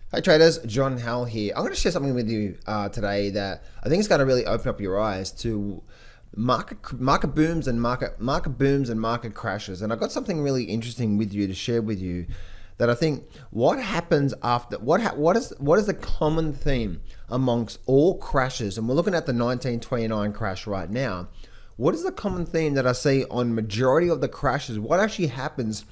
Hey traders, John Howell here. I'm going to share something with you today that I think is going to really open up your eyes to market booms and market crashes. And I've got something really interesting with you to share with you that I think what happens after what is the common theme amongst all crashes, and we're looking at the 1929 crash right now. What is the common theme that I see on majority of the crashes? What actually happens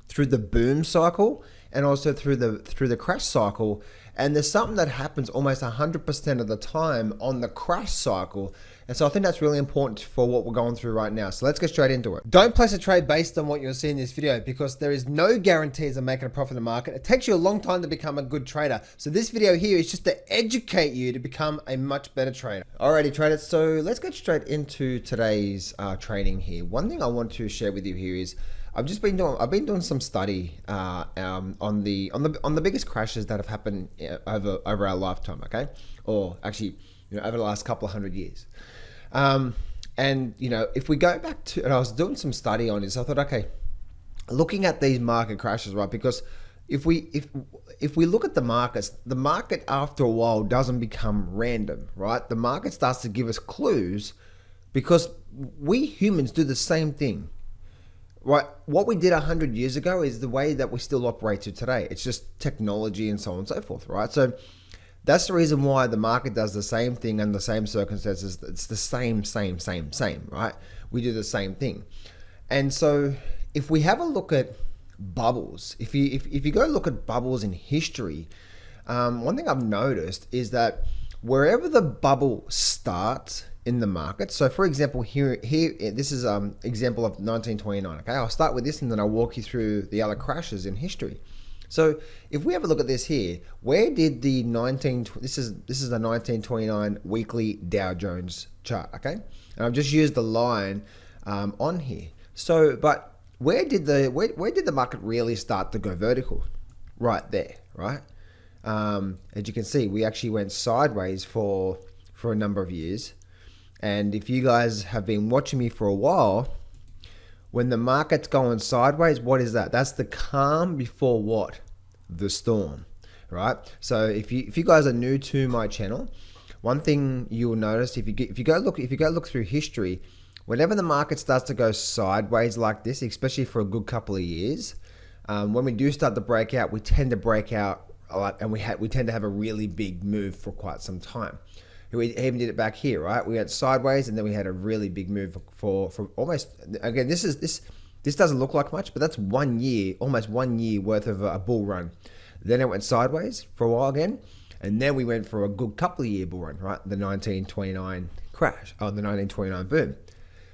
through the boom cycle and also through the crash cycle? And there's something that happens almost 100% of the time on the crash cycle. And so I think that's really important for what we're going through right now. So let's get straight into it. Don't place a trade based on what you'll see in this video, because there is no guarantees of making a profit in the market. It takes you a long time to become a good trader. So this video here is just to educate you to become a much better trader. Alrighty traders, so let's get straight into today's trading here. One thing I want to share with you here is I've been doing some study on the biggest crashes that have happened over our lifetime, okay, or actually over the last couple of 100 years. And if we go back to, and I was doing some study on this, I thought, okay, looking at these market crashes, right? Because if we look at the market after a while doesn't become random, right? The market starts to give us clues because we humans do the same thing. Right, what we did 100 years ago is the way that we still operate to today. It's just technology and so on and so forth, right? So that's the reason why the market does the same thing under the same circumstances. It's the same, right? We do the same thing. And so if we have a look at bubbles, if you go look at bubbles in history, one thing I've noticed is that wherever the bubble starts in the market. So for example, here this is example of 1929. Okay, I'll start with this and then I'll walk you through the other crashes in history. So if we have a look at this here, where did the this is the 1929 weekly Dow Jones chart, okay? And I've just used the line on here. So, but where did the market really start to go vertical? Right there, right? As you can see, we actually went sideways for a number of years. And if you guys have been watching me for a while, when the market's going sideways, what is that? That's the calm before what? The storm, right? So if you guys are new to my channel, one thing you will notice if you go look through history, whenever the market starts to go sideways like this, especially for a good couple of years, when we do start to break out, we tend to break out a lot, and we tend to have a really big move for quite some time. We even did it back here, right? We went sideways and then we had a really big move for almost, again, this doesn't look like much, but that's 1 year, almost 1 year worth of a bull run. Then it went sideways for a while again, and then we went for a good couple of year bull run, right? The 1929 crash, the 1929 boom.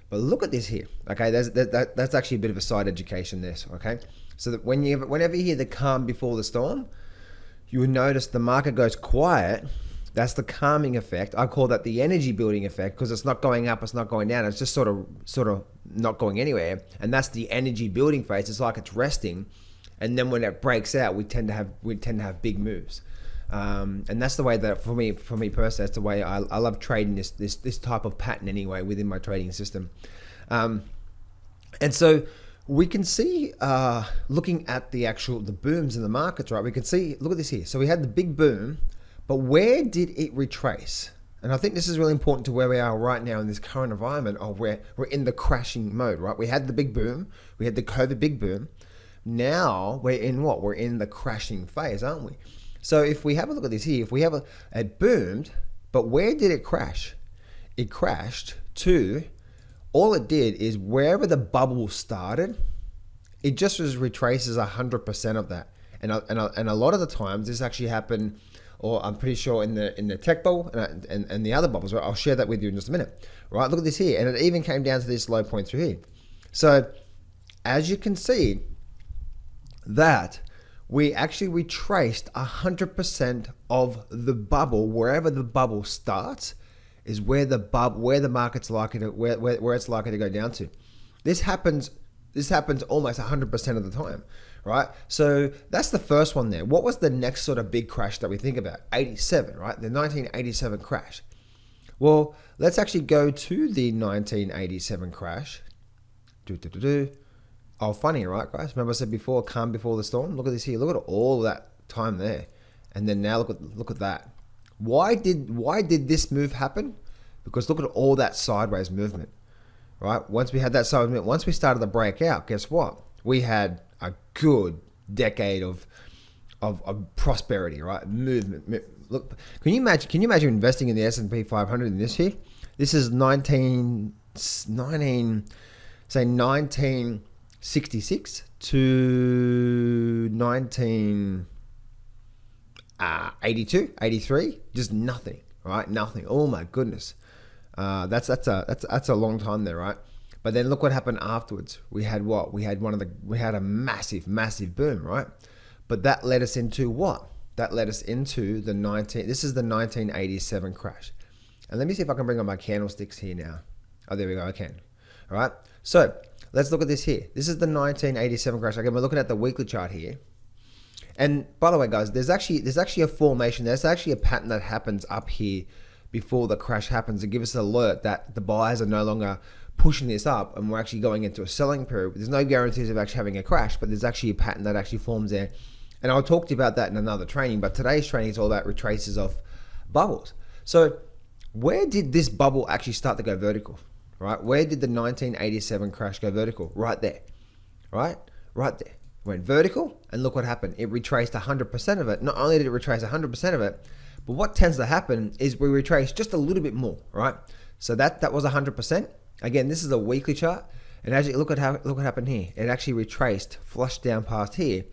But look at this here, okay? That's actually a bit of a side education there, okay? So that whenever you hear the calm before the storm, you will notice the market goes quiet. That's the calming effect. I call that the energy building effect, because it's not going up, it's not going down. It's just sort of not going anywhere. And that's the energy building phase. It's like it's resting. And then when it breaks out, we tend to have big moves. And that's the way that for me personally, that's the way I love trading this type of pattern anyway within my trading system. And so we can see, looking at the booms in the markets, right? We can see, look at this here. So we had the big boom. But where did it retrace? And I think this is really important to where we are right now in this current environment of where we're in the crashing mode, right? We had the big boom. We had the COVID big boom. Now we're in what? We're in the crashing phase, aren't we? So if we have a look at this here, if we have it boomed, but where did it crash? It crashed to, all it did is wherever the bubble started, it just retraces 100% of that. And a lot of the times this actually happened, or I'm pretty sure in the tech bubble and the other bubbles, right? I'll share that with you in just a minute, right? Look at this here, and it even came down to this low point through here. So as you can see, that we actually retraced 100% of the bubble. Wherever the bubble starts is where the market's likely to where it's likely to go down to. This happens almost 100% of the time, right? So that's the first one there. What was the next sort of big crash that we think about? 87, right? The 1987 crash. Well, let's actually go to the 1987 crash. Oh, funny, right, guys? Remember I said before, calm before the storm? Look at this here. Look at all that time there. And then now look at that. Why did this move happen? Because look at all that sideways movement, right? Once we had that sideways movement, once we started to break out, guess what? We had a good decade of prosperity, right? Movement. Look, can you imagine investing in the S&P 500 in this here? This is 1966 to 1982, 83, just nothing, right? Nothing. Oh my goodness. That's a long time there, right? But then look what happened afterwards. We had what? We had a massive boom, right? But that led us into what? That led us into this is the 1987 crash. And let me see if I can bring up my candlesticks here now. Oh, there we go, I can. All right, so let's look at this here. This is the 1987 crash. Again, we're looking at the weekly chart here. And by the way, guys, there's actually a formation. There's actually a pattern that happens up here before the crash happens to give us an alert that the buyers are no longer pushing this up and we're actually going into a selling period. There's no guarantees of actually having a crash, but there's actually a pattern that actually forms there. And I'll talk to you about that in another training, but today's training is all about retraces of bubbles. So where did this bubble actually start to go vertical, right? Where did the 1987 crash go vertical? Right there, right? Right there. Went vertical, and look what happened. It retraced 100% of it. Not only did it retrace 100% of it, but what tends to happen is we retrace just a little bit more, right? So that was 100%. Again, this is a weekly chart, and as you look what happened here. It actually retraced, flushed down past here,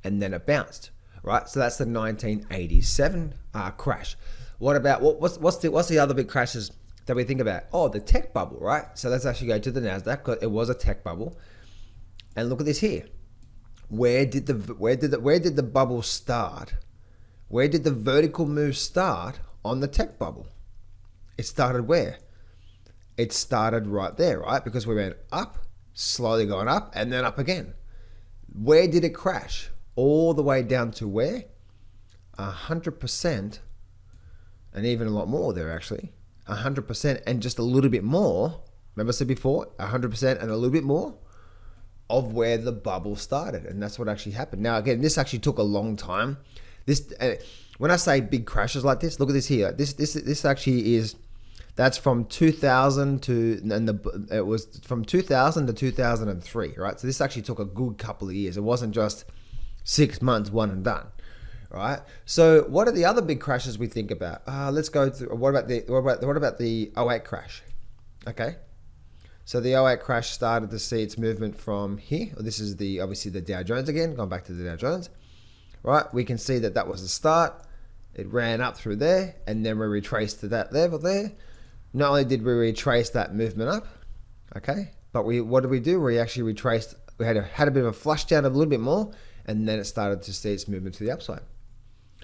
and then it bounced, right? So that's the 1987 crash. What about what's the other big crashes that we think about? Oh, the tech bubble, right? So let's actually go to the Nasdaq, because it was a tech bubble, and look at this here. Where did the bubble start? Where did the vertical move start on the tech bubble? It started where? It started right there, right? Because we went up, slowly going up, and then up again. Where did it crash? All the way down to where? 100%, and even a lot more there actually. 100% and just a little bit more. Remember I said before, 100% and a little bit more of where the bubble started, and that's what actually happened. Now again, this actually took a long time. This when I say big crashes like this, look at this here. This actually is, that's from 2000 to, it was from 2000 to 2003, right? So this actually took a good couple of years. It wasn't just 6 months, one and done, right? So what are the other big crashes we think about? Let's go through. What about the 08 crash? Okay. So the 08 crash started to see its movement from here. This is obviously the Dow Jones again, going back to the Dow Jones, right? We can see that was the start. It ran up through there, and then we retraced to that level there. Not only did we retrace that movement up, okay, but what did we do? We actually retraced. We had a bit of a flush down a little bit more, and then it started to see its movement to the upside.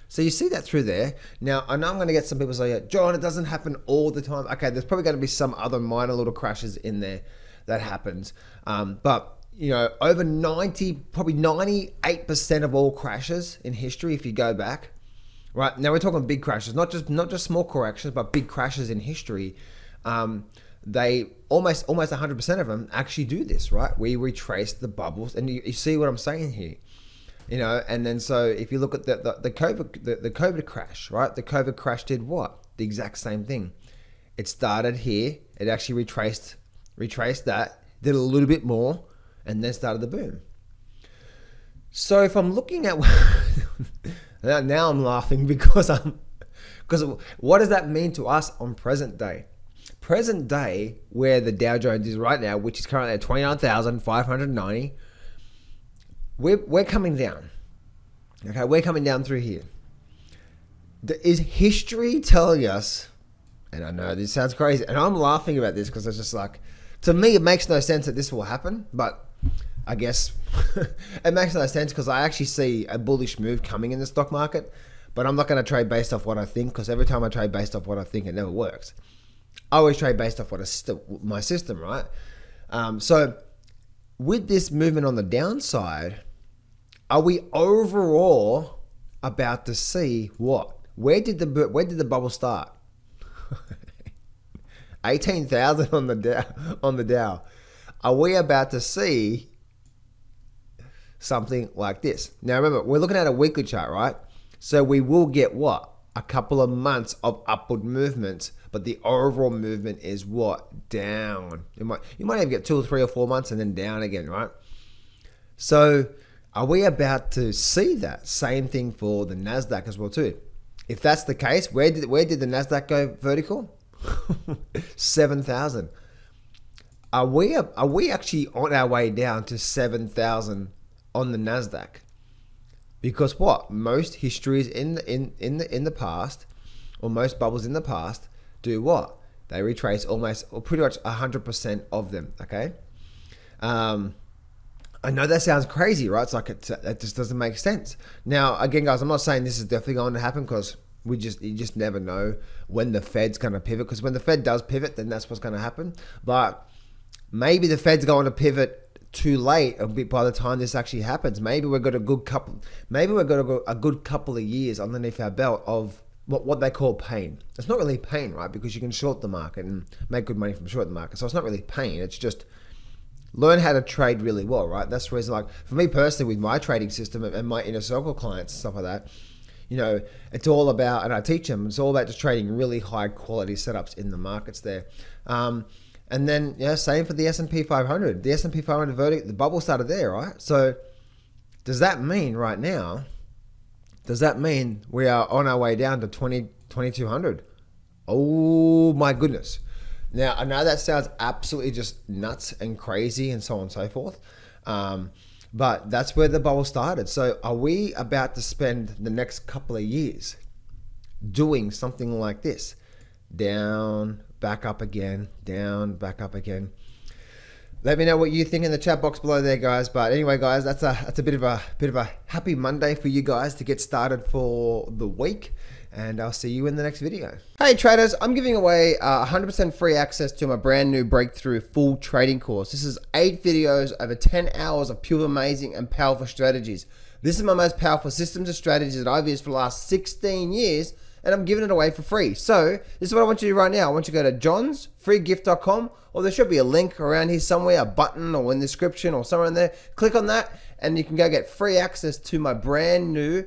So you see that through there. Now, I know I'm going to get some people say, John, it doesn't happen all the time. Okay, there's probably going to be some other minor little crashes in there that happens. But, over 90, probably 98% of all crashes in history, if you go back, right? Now we're talking big crashes, not just small corrections, but big crashes in history. They almost 100% of them actually do this, right? We retrace the bubbles, and you see what I'm saying here. And then so if you look at the COVID crash, right? The COVID crash did what? The exact same thing. It started here. It actually retraced that, did a little bit more, and then started the boom. So if I'm looking at now I'm laughing because what does that mean to us on present day? Present day, where the Dow Jones is right now, which is currently at 29,590. We're coming down. Okay, we're coming down through here. Is history telling us, and I know this sounds crazy, and I'm laughing about this because it's just like, to me, it makes no sense that this will happen, but I guess it makes no sense because I actually see a bullish move coming in the stock market, but I'm not going to trade based off what I think, because every time I trade based off what I think, it never works. I always trade based off my system, right? So with this movement on the downside, are we overall about to see what? Where did the bubble start? 18,000 on the Dow. Are we about to see something like this? Now remember, we're looking at a weekly chart, right? So we will get what? A couple of months of upward movement, but the overall movement is what? Down. You might even get 2 or 3 or 4 months and then down again, right? So are we about to see that same thing for the Nasdaq as well too? If that's the case, where did the Nasdaq go vertical? 7,000. Are we actually on our way down to 7,000 on the Nasdaq? Because what? Most histories in the past, or most bubbles in the past, do what? They retrace almost, or pretty much 100% of them. Okay. I know that sounds crazy, right? It's like that just doesn't make sense. Now, again, guys, I'm not saying this is definitely going to happen because you just never know when the Fed's going to pivot. Because when the Fed does pivot, then that's what's going to happen. But maybe the Fed's going to pivot too late by the time this actually happens. Maybe we've got a good couple of years underneath our belt of what they call pain. It's not really pain, right? Because you can short the market and make good money from short the market. So it's not really pain. It's just learn how to trade really well, right? That's the reason, like for me personally, with my trading system and my inner circle clients and stuff like that, you know, it's all about, and I teach them, it's all about just trading really high quality setups in the markets there. And then, yeah, same for the S&P 500. The S&P 500 verdict, the bubble started there, right? So does that mean right now, we are on our way down to 2,200? Oh my goodness. Now, I know that sounds absolutely just nuts and crazy and so on and so forth. But that's where the bubble started. So are we about to spend the next couple of years doing something like this? Down, back up again, down, back up again. Let me know what you think in the chat box below there, guys. But anyway, guys, that's a bit of a happy Monday for you guys to get started for the week. And I'll see you in the next video. Hey traders, I'm giving away 100% free access to my brand new Breakthrough full trading course. This is 8 videos over 10 hours of pure amazing and powerful strategies. This is my most powerful systems and strategies that I've used for the last 16 years, and I'm giving it away for free. So this is what I want you to do right now. I want you to go to johnsfreegift.com, or there should be a link around here somewhere, a button or in the description or somewhere in there. Click on that and you can go get free access to my brand new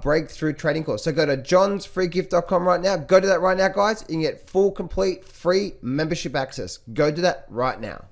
Breakthrough trading course. So go to johnsfreegift.com right now. Go to that right now, guys. You can get full, complete, free membership access. Go do that right now.